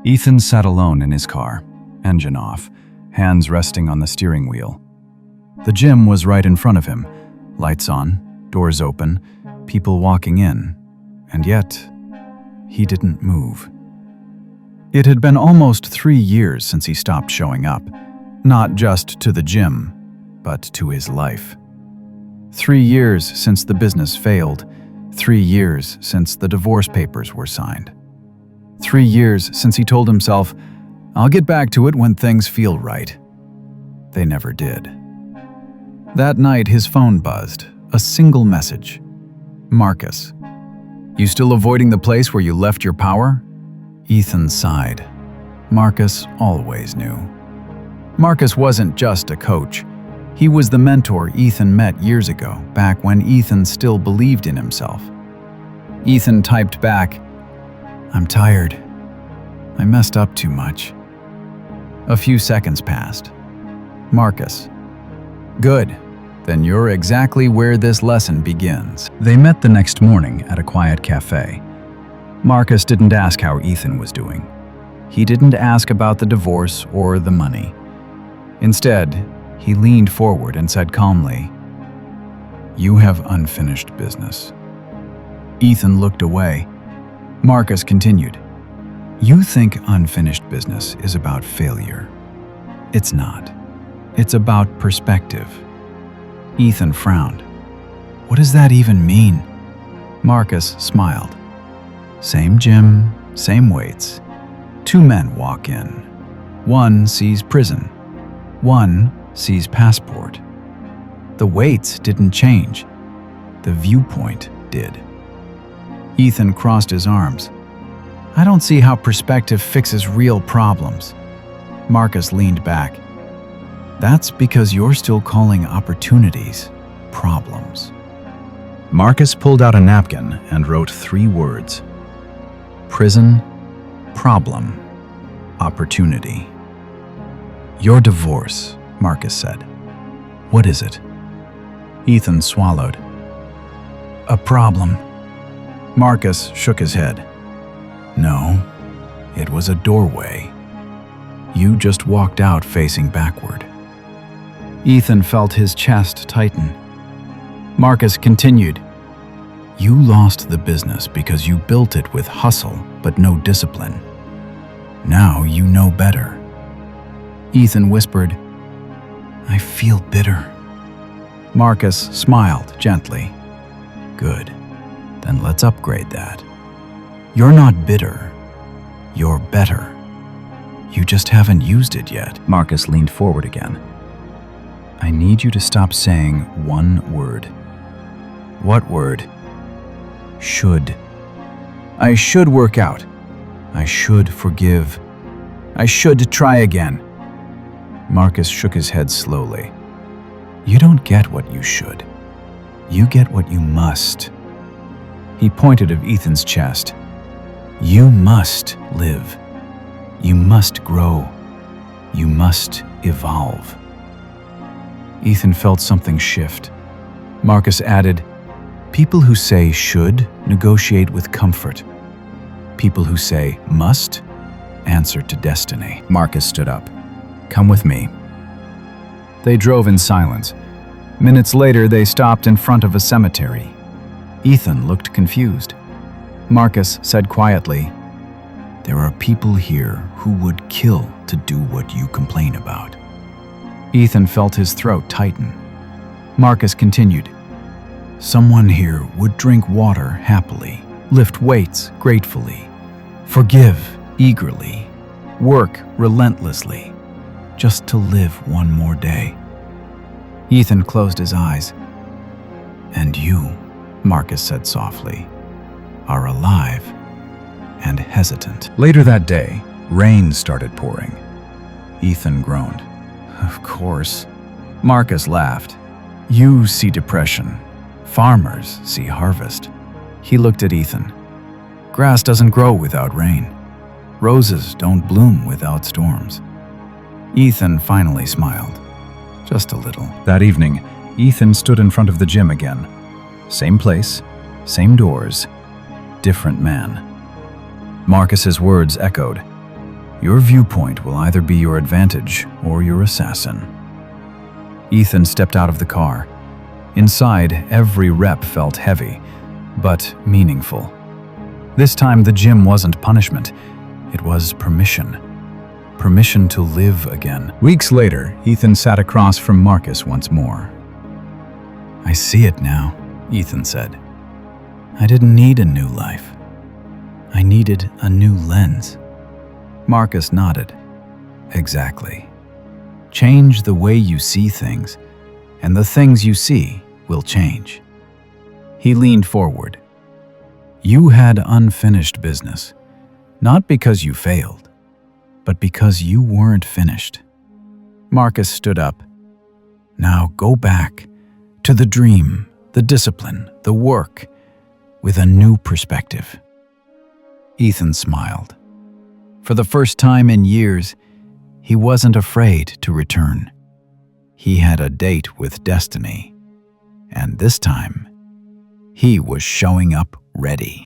Ethan sat alone in his car, engine off, hands resting on the steering wheel. The gym was right in front of him, lights on, doors open, people walking in, and yet he didn't move. It had been almost 3 years since he stopped showing up, not just to the gym, but to his life. 3 years since the business failed, 3 years since the divorce papers were signed. 3 years since he told himself, "I'll get back to it when things feel right." They never did. That night his phone buzzed, a single message. "Marcus, you still avoiding the place where you left your power?" Ethan sighed. Marcus always knew. Marcus wasn't just a coach. He was the mentor Ethan met years ago, back when Ethan still believed in himself. Ethan typed back, "I'm tired. I messed up too much." A few seconds passed. "Marcus, good. Then you're exactly where this lesson begins." They met the next morning at a quiet cafe. Marcus didn't ask how Ethan was doing. He didn't ask about the divorce or the money. Instead, he leaned forward and said calmly, "You have unfinished business." Ethan looked away. Marcus continued, "You think unfinished business is about failure. It's not. It's about perspective." Ethan frowned. "What does that even mean?" Marcus smiled. Same gym, same weights. 2 men walk in. One sees prison. One sees passport. The weights didn't change. The viewpoint did. Ethan crossed his arms. "I don't see how perspective fixes real problems." Marcus leaned back. "That's because you're still calling opportunities problems." Marcus pulled out a napkin and wrote 3 words. Prison, problem, opportunity. "Your divorce," Marcus said. "What is it?" Ethan swallowed. "A problem." Marcus shook his head. "No, it was a doorway. You just walked out facing backward." Ethan felt his chest tighten. Marcus continued, "You lost the business because you built it with hustle but no discipline. Now you know better." Ethan whispered, "I feel bitter." Marcus smiled gently. "Good. Then let's upgrade that. You're not bitter. You're better. You just haven't used it yet." Marcus leaned forward again. "I need you to stop saying one word." "What word?" "Should." "I should work out. I should forgive. I should try again." Marcus shook his head slowly. "You don't get what you should. You get what you must." He pointed at Ethan's chest. "You must live. You must grow. You must evolve." Ethan felt something shift. Marcus added, "People who say should negotiate with comfort. People who say must answer to destiny." Marcus stood up. "Come with me." They drove in silence. Minutes later, they stopped in front of a cemetery. Ethan looked confused. Marcus said quietly, "There are people here who would kill to do what you complain about." Ethan felt his throat tighten. Marcus continued, "Someone here would drink water happily, lift weights gratefully, forgive eagerly, work relentlessly, just to live one more day." Ethan closed his eyes. "And you," Marcus said softly, "are alive and hesitant." Later that day, rain started pouring. Ethan groaned. "Of course." Marcus laughed. "You see depression. Farmers see harvest." He looked at Ethan. "Grass doesn't grow without rain. Roses don't bloom without storms." Ethan finally smiled. Just a little. That evening, Ethan stood in front of the gym again. Same place, same doors, different man. Marcus's words echoed, Your viewpoint will either be your advantage or your assassin. Ethan stepped out of the car. Inside, every rep felt heavy, but meaningful. This time, the gym wasn't punishment. It was permission. Permission to live again. Weeks later, Ethan sat across from Marcus once more. "I see it now," Ethan said. "I didn't need a new life. I needed a new lens." Marcus nodded. "Exactly. Change the way you see things, and the things you see will change." He leaned forward. "You had unfinished business, not because you failed, but because you weren't finished." Marcus stood up. "Now go back to the dream, the discipline, the work, with a new perspective." Ethan smiled. For the first time in years, he wasn't afraid to return. He had a date with destiny, and this time, he was showing up ready.